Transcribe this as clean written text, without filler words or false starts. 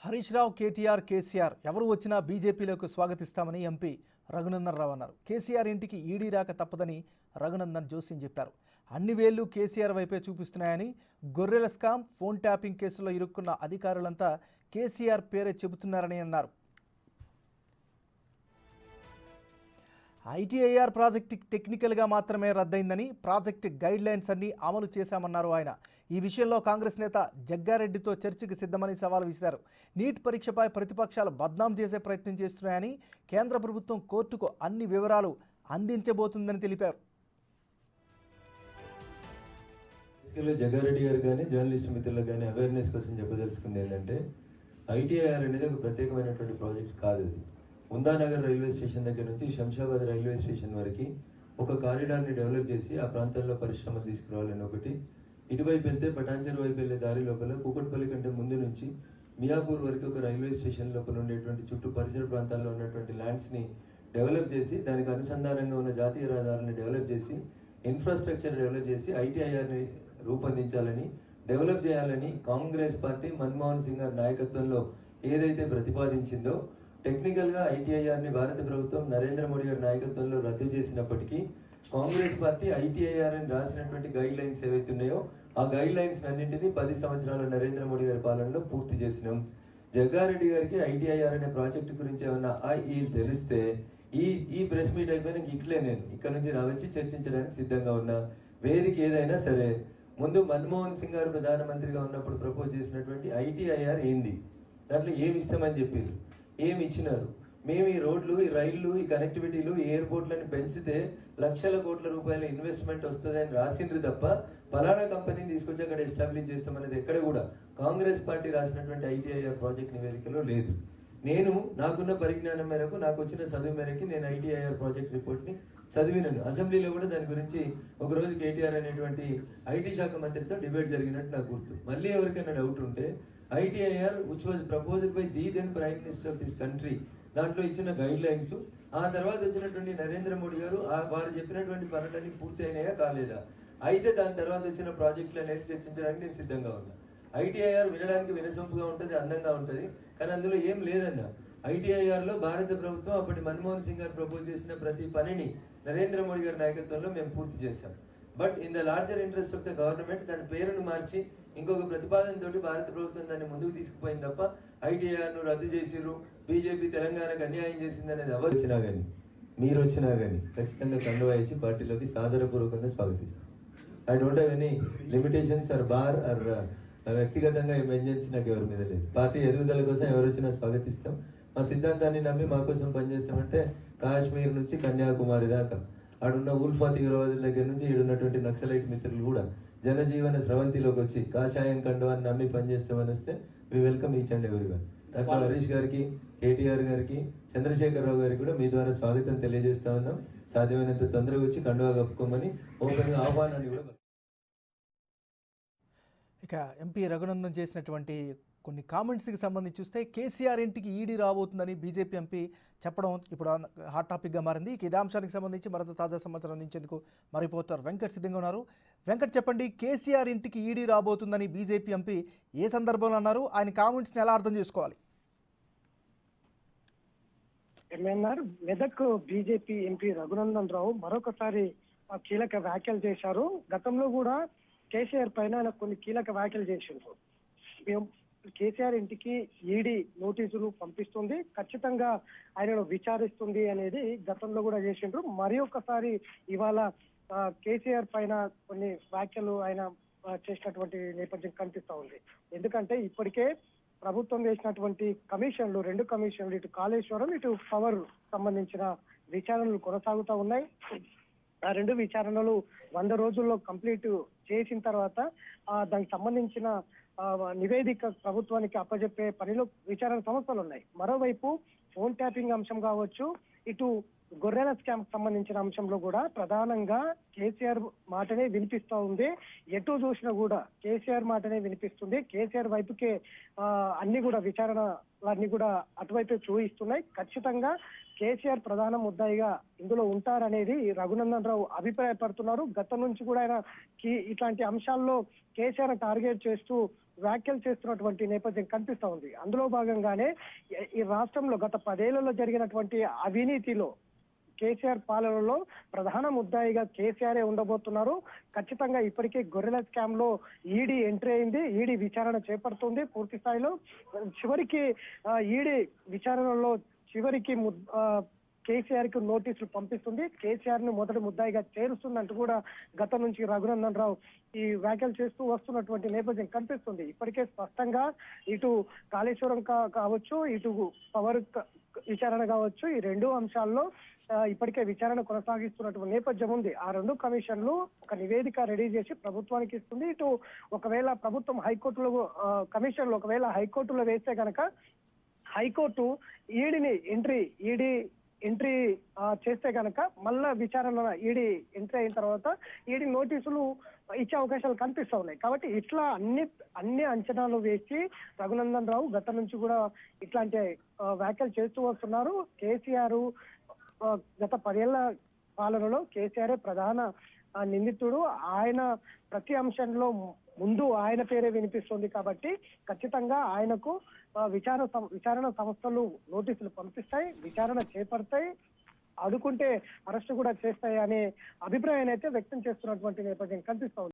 హరీష్ రావు, కేటీఆర్, కేసీఆర్ ఎవరు వచ్చినా బీజేపీలోకి స్వాగతిస్తామని ఎంపీ రఘునందన్ రావు అన్నారు. కేసీఆర్ ఇంటికి ఈడీ రాక తప్పదని రఘునందన్ జోస్యం చెప్పారు. అన్ని వేళ్లు కేసీఆర్ వైపే చూపిస్తున్నాయని, గొర్రెల స్కామ్, ఫోన్ ట్యాపింగ్ కేసులో ఇరుక్కున్న అధికారులంతా కేసీఆర్ పేరే చెబుతున్నారని అన్నారు. ఐటీఐఆర్ ప్రాజెక్టు టెక్నికల్గా మాత్రమే రద్దయిందని, ప్రాజెక్టు గైడ్ లైన్స్ అన్నీ అమలు చేశామన్నారు ఆయన. ఈ విషయంలో కాంగ్రెస్ నేత జగ్గారెడ్డితో చర్చకు సిద్ధమని సవాల్ విసిరారు. నీట్ పరీక్షపై ప్రతిపక్షాలు బద్నాం చేసే ప్రయత్నం చేస్తున్నాయని, కేంద్ర ప్రభుత్వం కోర్టుకు అన్ని వివరాలు అందించబోతుందని తెలిపారు. జగ్గారెడ్డి గారు కానీ జర్నలిస్ట్ మిత్రులకు కానీ అవేర్నెస్ కోసం చెప్పదలుచుకుంది ఏంటంటే, ఐటీఐఆర్ అనేది ఒక ప్రత్యేకమైనటువంటి ప్రాజెక్ట్ కాదు. అది ముందానగర్ రైల్వే స్టేషన్ దగ్గర నుంచి శంషాబాద్ రైల్వే స్టేషన్ వరకు ఒక కారిడార్ని డెవలప్ చేసి ఆ ప్రాంతంలో పరిశ్రమలు తీసుకురావాలని ఒకటి, ఇటువైపు వెళ్తే పటాన్చెరు వైపు వెళ్ళే దారి లోపల కూకట్పల్లి కంటే ముందు నుంచి మియాపూర్ వరకు ఒక రైల్వే స్టేషన్ లోపల ఉండేటువంటి చుట్టూ పరిసర ప్రాంతాల్లో ఉన్నటువంటి ల్యాండ్స్ని డెవలప్ చేసి దానికి అనుసంధానంగా ఉన్న జాతీయ రహదారులను డెవలప్ చేసి ఇన్ఫ్రాస్ట్రక్చర్ డెవలప్ చేసి ఐటీఐఆర్ని రూపొందించాలని, డెవలప్ చేయాలని కాంగ్రెస్ పార్టీ మన్మోహన్ సింగ్ గారి నాయకత్వంలో ఏదైతే ప్రతిపాదించిందో, టెక్నికల్గా ఐటీఐఆర్ని భారత ప్రభుత్వం నరేంద్ర మోడీ గారి నాయకత్వంలో రద్దు చేసినప్పటికీ కాంగ్రెస్ పార్టీ ఐటీఐఆర్ అని రాసినటువంటి గైడ్ లైన్స్ ఏవైతే ఉన్నాయో ఆ గైడ్ లైన్స్ అన్నింటినీ 10 సంవత్సరాల నరేంద్ర మోడీ గారి పాలనలో పూర్తి చేసినాం. జగ్గారెడ్డి గారికి ఐటీఐఆర్ అనే ప్రాజెక్టు గురించి ఏమన్నా తెలిస్తే ఈ ప్రెస్ మీట్ అయిపోయినాక ఇట్లే నేను ఇక్కడ నుంచి వచ్చి చర్చించడానికి సిద్ధంగా ఉన్నా. వేదిక ఏదైనా సరే, ముందు మన్మోహన్ సింగ్ గారు ప్రధానమంత్రిగా ఉన్నప్పుడు ప్రపోజ్ చేసినటువంటి ఐటీఐఆర్ ఏంది, దాంట్లో ఏమి ఇస్తామని చెప్పారు, ఏమి ఇచ్చినారు. మేము ఈ రోడ్లు, ఈ రైళ్లు, ఈ కనెక్టివిటీలు, ఈ ఎయిర్పోర్ట్లను పెంచితే లక్షల కోట్ల రూపాయల ఇన్వెస్ట్మెంట్ వస్తుంది అని రాసిండ్రు తప్ప పలానా కంపెనీని తీసుకొచ్చి అక్కడ ఎస్టాబ్లిష్ చేస్తామనేది ఎక్కడ కూడా కాంగ్రెస్ పార్టీ రాసినటువంటి ఐటీఐఆర్ ప్రాజెక్ట్ నివేదికలో లేదు. నేను నాకున్న పరిజ్ఞానం మేరకు, నాకు వచ్చిన చదువు మేరకు నేను ఐటీఐఆర్ ప్రాజెక్ట్ రిపోర్ట్ని చదివినాను. అసెంబ్లీలో కూడా దాని గురించి ఒకరోజు కేటీఆర్ అనేటువంటి ఐటీ శాఖ మంత్రితో డిబేట్ జరిగినట్టు నాకు గుర్తు. మళ్ళీ ఎవరికైనా డౌట్ ఉంటే, ITIR which was proposed by the then prime minister of this country, దాంట్లో ఇచ్చిన గైడ్ లైన్స్, ఆ తర్వాత వచ్చినటువంటి నరేంద్ర మోడీ గారు వారు చెప్పినటువంటి పనులన్నీ పూర్తి అయినాయా కాలేదా, అయితే దాని తర్వాత వచ్చిన ప్రాజెక్టులు అనేది చర్చించడానికి నేను సిద్ధంగా ఉన్నా. ఐటీఐఆర్ వినడానికి వినసొంపుగా ఉంటుంది, అందంగా ఉంటుంది, కానీ అందులో ఏం లేదన్న. ఐటీఐఆర్లో భారత ప్రభుత్వం అప్పటి మన్మోహన్ సింగ్ గారు ప్రపోజ్ చేసిన ప్రతి పనిని నరేంద్ర మోడీ గారి నాయకత్వంలో మేము పూర్తి చేశాం. But in the larger interest of the government దాని పేరును మార్చి ఇంకొక ప్రతిపాదనతోటి భారత ప్రభుత్వం దాన్ని ముందుకు తీసుకుపోయింది తప్ప ఐటీఐఆర్ను రద్దు చేసిర్రు, బీజేపీ తెలంగాణకు అన్యాయం చేసింది అనేది ఎవరు వచ్చినా కానీ, మీరు వచ్చినా కానీ ఖచ్చితంగా కండువా వేసి పార్టీలోకి సాదరపూర్వకంగా స్వాగతిస్తాం. I don't have any limitations or bar or వ్యక్తిగతంగా ఎమర్జెన్సీ నాకు ఎవరి మీద లేదు. పార్టీ ఎదుగుదల కోసం ఎవరు వచ్చినా స్వాగతిస్తాం. మా సిద్ధాంతాన్ని నమ్మి మా కోసం పనిచేస్తామంటే కాశ్మీర్ నుంచి కన్యాకుమారి దాకా ఆడున్న ఉల్ఫా తీవ్రవాదుల దగ్గర నుంచి ఈడున్నటువంటి నక్సలైట్ మిత్రులు కూడా జనజీవన స్రవంతిలోకి వచ్చి కాషాయం కండువాన్ని నమ్మి పనిచేస్తామని వస్తే we welcome each and everyone. Doctor Harish గారికి, కేటీఆర్ గారికి, చంద్రశేఖరరావు గారికి కూడా మీ ద్వారా స్వాగతం తెలియజేస్తా ఉన్నాం. సాధ్యమైనంత తొందరగా వచ్చి కండువా కప్పుకోమని ఓపెన్గా ఆహ్వానాన్ని కూడా. ఇక ఎంపీ రఘునందన్ చేసినటువంటి కొన్ని కామెంట్స్కి సంబంధించి చూస్తే, కేసీఆర్ ఇంటికి ఈడీ రాబోతుందని బీజేపీ ఎంపీ చెప్పడం ఇప్పుడు హాట్ టాపిక్గా మారింది. ఇదే అంశానికి సంబంధించి మరింత తాజా సమాచారం అందించేందుకు మా రిపోర్టర్ వెంకట్ సిద్ధంగా ఉన్నారు. వెంకట్, చెప్పండి, కేసీఆర్ ఇంటికి ఈడీ రాబోతుందని బీజేపీ ఎంపీ ఏ సందర్భంలో అన్నారు? ఆయన కామెంట్స్ని ఎలా అర్థం చేసుకోవాలి? MNR Medak BJP MP Raghunandan Rao మరొకసారి కీలక వ్యాఖ్యలు చేశారు. గతంలో కూడా కేసీఆర్ పైన కొన్ని కీలక వ్యాఖ్యలు చేసిండ్రు. కేసీఆర్ ఇంటికి ఈడీ నోటీసులు పంపిస్తుంది, ఖచ్చితంగా ఆయనను విచారిస్తుంది అనేది గతంలో కూడా చేసిండ్రు. మరి ఒకసారి ఇవాళ కేసీఆర్ పైన కొన్ని వ్యాఖ్యలు ఆయన చేసినటువంటి నేపథ్యం కనిపిస్తా ఉంది. ఎందుకంటే ఇప్పటికే ప్రభుత్వం వేసినటువంటి కమిషన్లు, 2 కమిషన్లు, ఇటు కాళేశ్వరం, ఇటు పవర్ సంబంధించిన విచారణలు కొనసాగుతూ ఉన్నాయి. ఆ 2 విచారణలు 100 రోజుల్లో కంప్లీట్ చేసిన తర్వాత దానికి సంబంధించిన నివేదిక ప్రభుత్వానికి అప్పజెప్పే పనిలో విచారణ సంస్థలు ఉన్నాయి. మరోవైపు ఫోన్ ట్యాపింగ్ అంశం కావచ్చు, ఇటు గొర్రెల స్కామ్ సంబంధించిన అంశంలో కూడా ప్రధానంగా కేసీఆర్ మాటనే వినిపిస్తూ ఉంది. ఎటు చూసినా కూడా కేసీఆర్ మాటనే వినిపిస్తుంది. కేసీఆర్ వైపుకే అన్ని కూడా విచారణలన్నీ కూడా అటువైపే చూపిస్తున్నాయి. ఖచ్చితంగా కేసీఆర్ ప్రధాన ముద్దాయిగా ఇందులో ఉంటారనేది రఘునందన్ రావు అభిప్రాయపడుతున్నారు. గతం నుంచి కూడా ఆయన ఇట్లాంటి అంశాల్లో కేసీఆర్ టార్గెట్ చేస్తూ వ్యాఖ్యలు చేస్తున్నటువంటి నేపథ్యం కనిపిస్తా ఉంది. అందులో భాగంగానే ఈ రాష్ట్రంలో గత 10 ఏళ్లలో జరిగినటువంటి అవినీతిలో కేసీఆర్ పాలనలో ప్రధాన ముద్దాయిగా కేసీఆరే ఉండబోతున్నారు. ఖచ్చితంగా ఇప్పటికే గొర్రెల స్కామ్ లో ఈడీ ఎంట్రీ అయింది. ఈడీ విచారణ చేపడుతుంది పూర్తి స్థాయిలో. చివరికి ఈడీ విచారణలో చివరికి కేసీఆర్ కు నోటీసులు పంపిస్తుంది. కేసీఆర్ ను మొదటి ముద్దాయిగా చేరుస్తుందంటూ కూడా గతం నుంచి రఘునందన్ రావు ఈ వ్యాఖ్యలు చేస్తూ వస్తున్నటువంటి నేపథ్యం కనిపిస్తుంది. ఇప్పటికే స్పష్టంగా ఇటు కాళేశ్వరం కావచ్చు, ఇటు పవర్ విచారణ కావచ్చు, ఈ రెండు అంశాల్లో ఇప్పటికే విచారణ కొనసాగిస్తున్నటువంటి నేపథ్యం ఉంది. ఆ రెండు కమిషన్లు ఒక నివేదిక రెడీ చేసి ప్రభుత్వానికి ఇస్తుంది. ఇటు ఒకవేళ ప్రభుత్వం హైకోర్టులో కమిషన్లు ఒకవేళ హైకోర్టులో వేస్తే కనుక హైకోర్టు ఈడీ ఎంట్రీ చేస్తే కనుక మళ్ళా విచారణ ఈడీ ఎంట్రీ అయిన తర్వాత ఈడీ నోటీసులు ఇచ్చే అవకాశాలు కనిపిస్తా ఉన్నాయి. కాబట్టి ఇట్లా అన్ని అంచనాలు వేసి రఘునందన్ రావు గత నుంచి కూడా ఇట్లాంటి వ్యాఖ్యలు చేస్తూ వస్తున్నారు. కేసీఆర్ గత 10 ఏళ్ల పాలనలో కేసీఆర్ ప్రధాన నిందితుడు. ఆయన ప్రతి అంశంలో ముందు ఆయన పేరే వినిపిస్తుంది. కాబట్టి ఖచ్చితంగా ఆయనకు విచారణ సంస్థలు నోటీసులు పంపిస్తాయి, విచారణ చేపడతాయి, అడుకుంటే అరెస్ట్ కూడా చేస్తాయి అనే అభిప్రాయాన్ని అయితే వ్యక్తం చేస్తున్నటువంటి నేపథ్యం కనిపిస్తా ఉంది.